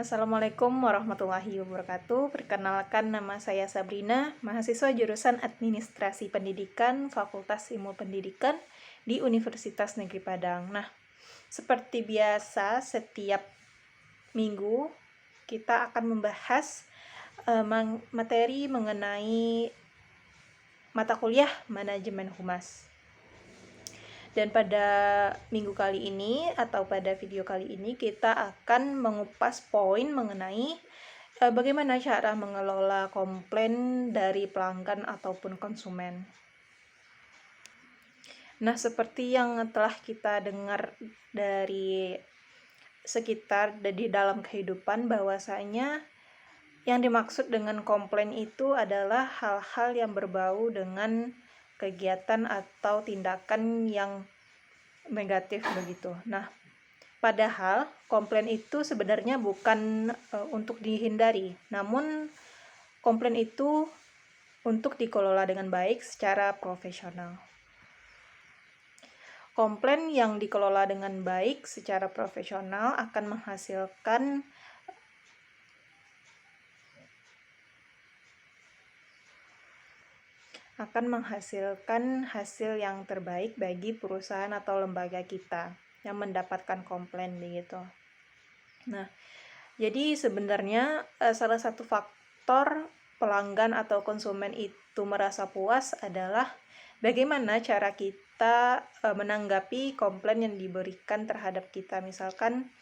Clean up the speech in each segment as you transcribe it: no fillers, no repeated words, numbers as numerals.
Assalamualaikum warahmatullahi wabarakatuh. Perkenalkan, nama saya Sabrina, mahasiswa jurusan Administrasi Pendidikan, Fakultas Ilmu Pendidikan di Universitas Negeri Padang. Nah, seperti biasa, setiap minggu kita akan membahas materi mengenai mata kuliah Manajemen Humas. Dan pada minggu kali ini atau pada video kali ini kita akan mengupas poin mengenai bagaimana cara mengelola komplain dari pelanggan ataupun konsumen. Nah, seperti yang telah kita dengar dari sekitar di dalam kehidupan, bahwasanya yang dimaksud dengan komplain itu adalah hal-hal yang berbau dengan kegiatan atau tindakan yang negatif begitu. Nah, padahal komplain itu sebenarnya bukan untuk dihindari, namun komplain itu untuk dikelola dengan baik secara profesional. Komplain yang dikelola dengan baik secara profesional akan menghasilkan hasil yang terbaik bagi perusahaan atau lembaga kita yang mendapatkan komplain begitu. Nah, jadi sebenarnya salah satu faktor pelanggan atau konsumen itu merasa puas adalah bagaimana cara kita menanggapi komplain yang diberikan terhadap kita. Misalkan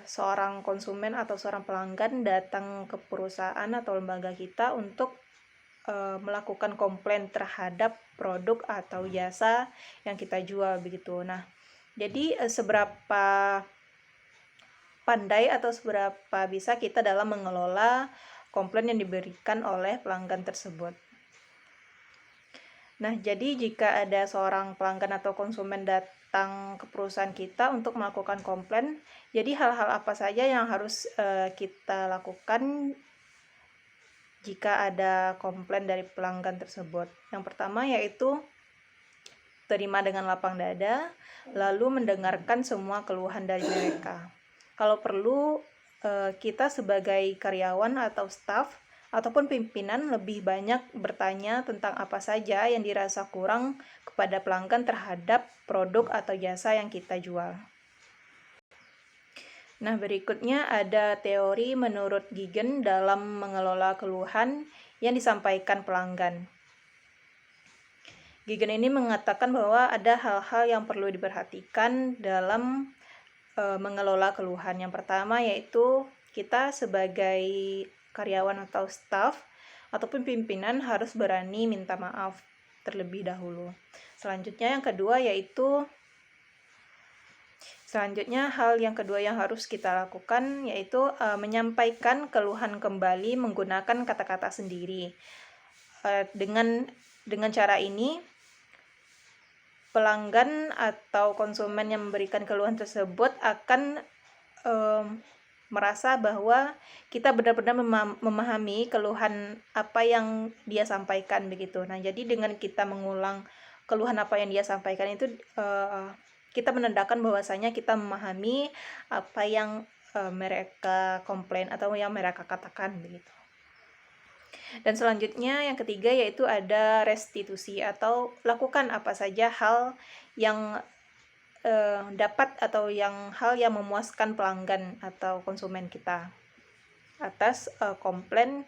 seorang konsumen atau seorang pelanggan datang ke perusahaan atau lembaga kita untuk melakukan komplain terhadap produk atau jasa yang kita jual begitu. Nah, jadi seberapa pandai atau seberapa bisa kita dalam mengelola komplain yang diberikan oleh pelanggan tersebut. Nah, jadi jika ada seorang pelanggan atau konsumen datang ke perusahaan kita untuk melakukan komplain, jadi hal-hal apa saja yang harus kita lakukan jika ada komplain dari pelanggan tersebut. Yang pertama yaitu terima dengan lapang dada, lalu mendengarkan semua keluhan dari mereka. Kalau perlu, kita sebagai karyawan atau staf ataupun pimpinan lebih banyak bertanya tentang apa saja yang dirasa kurang kepada pelanggan terhadap produk atau jasa yang kita jual. Nah, berikutnya ada teori menurut Gigen dalam mengelola keluhan yang disampaikan pelanggan. Gigen ini mengatakan bahwa ada hal-hal yang perlu diperhatikan dalam mengelola keluhan. Yang pertama yaitu kita sebagai karyawan atau staf ataupun pimpinan harus berani minta maaf terlebih dahulu. Selanjutnya hal yang kedua yang harus kita lakukan yaitu menyampaikan keluhan kembali menggunakan kata-kata sendiri. Dengan cara ini pelanggan atau konsumen yang memberikan keluhan tersebut akan merasa bahwa kita benar-benar memahami keluhan apa yang dia sampaikan begitu. Nah, jadi dengan kita mengulang keluhan apa yang dia sampaikan itu kita menandakan bahwasanya kita memahami apa yang mereka komplain atau yang mereka katakan begitu. Dan selanjutnya yang ketiga yaitu ada restitusi atau lakukan apa saja hal yang dapat atau hal yang memuaskan pelanggan atau konsumen kita atas komplain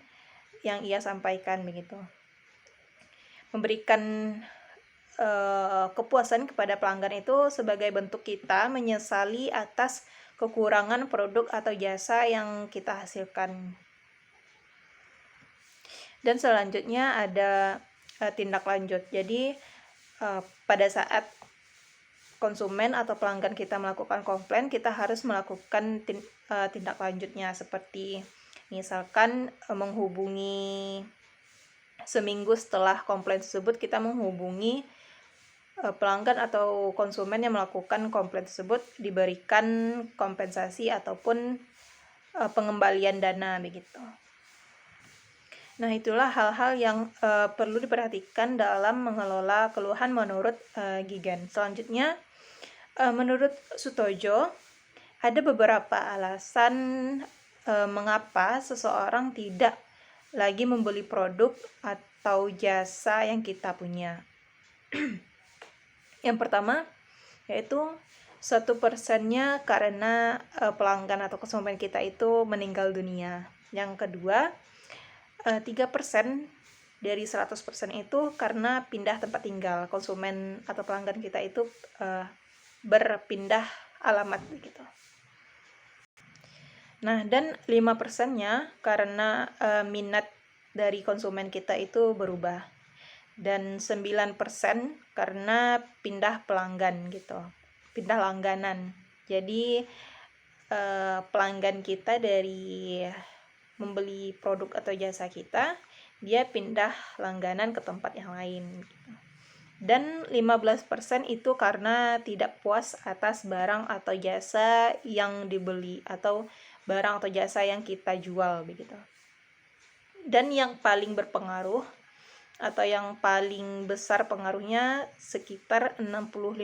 yang ia sampaikan begitu. Memberikan kepuasan kepada pelanggan itu sebagai bentuk kita menyesali atas kekurangan produk atau jasa yang kita hasilkan. Dan selanjutnya ada tindak lanjut. Jadi pada saat konsumen atau pelanggan kita melakukan komplain, kita harus melakukan tindak lanjutnya, seperti misalkan menghubungi seminggu setelah komplain tersebut, kita menghubungi pelanggan atau konsumen yang melakukan komplain tersebut, diberikan kompensasi ataupun pengembalian dana begitu. Nah, itulah hal-hal yang perlu diperhatikan dalam mengelola keluhan menurut Gigen. Selanjutnya, menurut Sutojo, ada beberapa alasan mengapa seseorang tidak lagi membeli produk atau jasa yang kita punya. Yang pertama yaitu 1%-nya karena pelanggan atau konsumen kita itu meninggal dunia. Yang kedua, 3% dari 100% itu karena pindah tempat tinggal. Konsumen atau pelanggan kita itu berpindah alamat gitu. Nah, dan 5%-nya karena minat dari konsumen kita itu berubah. Dan 9% karena pindah pelanggan gitu, pindah langganan. Jadi pelanggan kita dari membeli produk atau jasa kita, dia pindah langganan ke tempat yang lain gitu. Dan 15% itu karena tidak puas atas barang atau jasa yang dibeli atau barang atau jasa yang kita jual begitu. Dan yang paling berpengaruh atau yang paling besar pengaruhnya sekitar 68%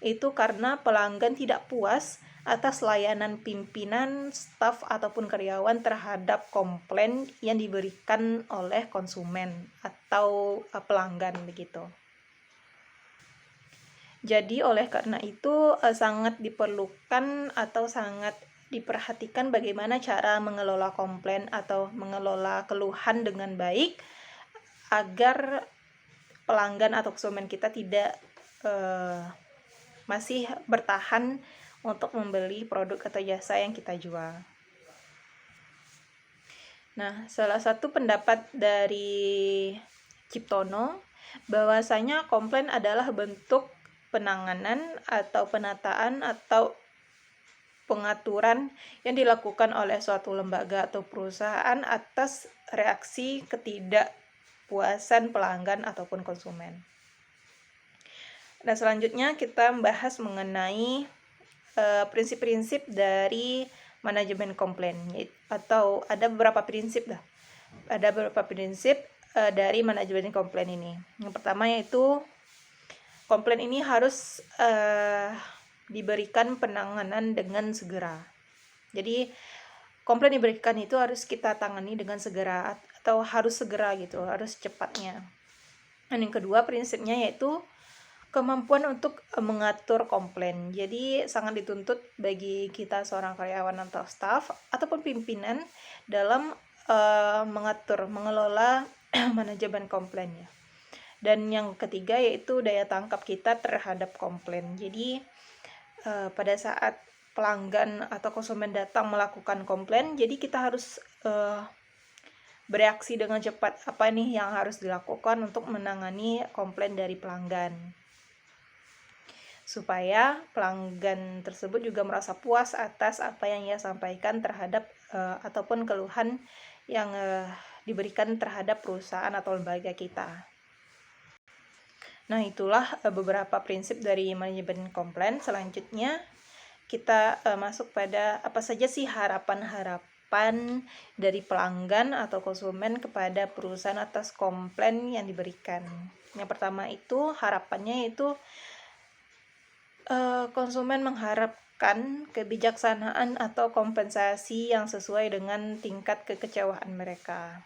itu karena pelanggan tidak puas atas layanan pimpinan, staf ataupun karyawan terhadap komplain yang diberikan oleh konsumen atau pelanggan begitu. Jadi oleh karena itu sangat diperlukan atau sangat diperhatikan bagaimana cara mengelola komplain atau mengelola keluhan dengan baik agar pelanggan atau konsumen kita tidak masih bertahan untuk membeli produk atau jasa yang kita jual. Nah, salah satu pendapat dari Ciptono bahwasanya komplain adalah bentuk penanganan atau penataan atau pengaturan yang dilakukan oleh suatu lembaga atau perusahaan atas reaksi ketidakpuasan pelanggan ataupun konsumen. Nah, selanjutnya kita membahas mengenai prinsip-prinsip dari manajemen komplain, atau ada beberapa prinsip dari manajemen komplain ini. Yang pertama yaitu komplain ini harus diberikan penanganan dengan segera. Jadi komplain diberikan itu harus kita tangani dengan segera atau harus segera gitu, harus cepatnya. Dan yang kedua prinsipnya yaitu kemampuan untuk mengatur komplain. Jadi sangat dituntut bagi kita seorang karyawan atau staf ataupun pimpinan dalam mengelola manajemen komplain ya. Dan yang ketiga yaitu daya tangkap kita terhadap komplain. Jadi pada saat pelanggan atau konsumen datang melakukan komplain, jadi kita harus bereaksi dengan cepat. Apa nih yang harus dilakukan untuk menangani komplain dari pelanggan, supaya pelanggan tersebut juga merasa puas atas apa yang ia sampaikan terhadap ataupun keluhan yang diberikan terhadap perusahaan atau lembaga kita. Nah, itulah beberapa prinsip dari manajemen komplain. Selanjutnya kita masuk pada apa saja sih harapan-harapan dari pelanggan atau konsumen kepada perusahaan atas komplain yang diberikan. Yang pertama itu harapannya yaitu konsumen mengharapkan kebijaksanaan atau kompensasi yang sesuai dengan tingkat kekecewaan mereka.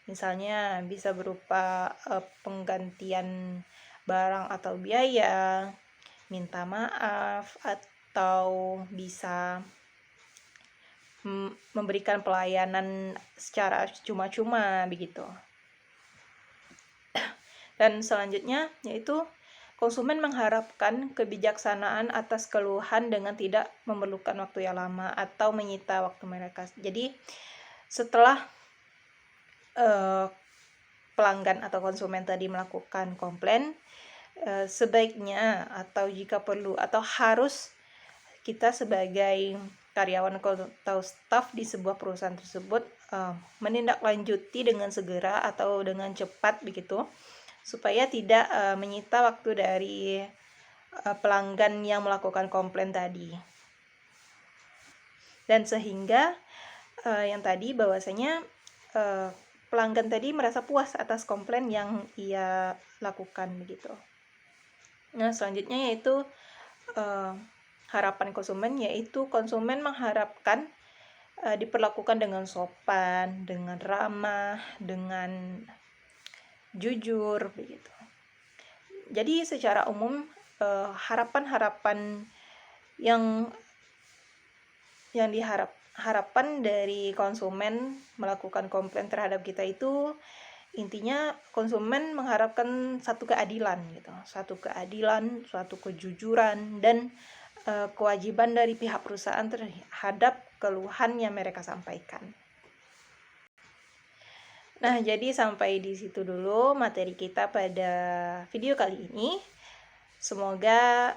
Misalnya bisa berupa penggantian barang atau biaya, minta maaf, atau bisa memberikan pelayanan secara cuma-cuma begitu. Dan selanjutnya yaitu konsumen mengharapkan kebijaksanaan atas keluhan dengan tidak memerlukan waktu yang lama atau menyita waktu mereka. Jadi setelah pelanggan atau konsumen tadi melakukan komplain, sebaiknya atau jika perlu atau harus kita sebagai karyawan atau staf di sebuah perusahaan tersebut menindaklanjuti dengan segera atau dengan cepat begitu, supaya tidak menyita waktu dari pelanggan yang melakukan komplain tadi. Dan sehingga yang tadi bahwasanya pelanggan tadi merasa puas atas komplain yang ia lakukan begitu. Nah, selanjutnya yaitu harapan konsumen, yaitu konsumen mengharapkan diperlakukan dengan sopan, dengan ramah, dengan jujur begitu. Jadi secara umum harapan-harapan yang harapkan dari konsumen melakukan komplain terhadap kita itu intinya konsumen mengharapkan satu keadilan gitu, suatu kejujuran dan kewajiban dari pihak perusahaan terhadap keluhan yang mereka sampaikan. Nah, jadi sampai di situ dulu materi kita pada video kali ini. Semoga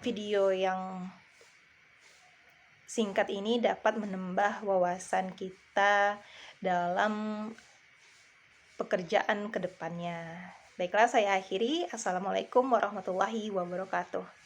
video yang singkat ini dapat menambah wawasan kita dalam pekerjaan ke depannya. Baiklah, saya akhiri. Assalamualaikum warahmatullahi wabarakatuh.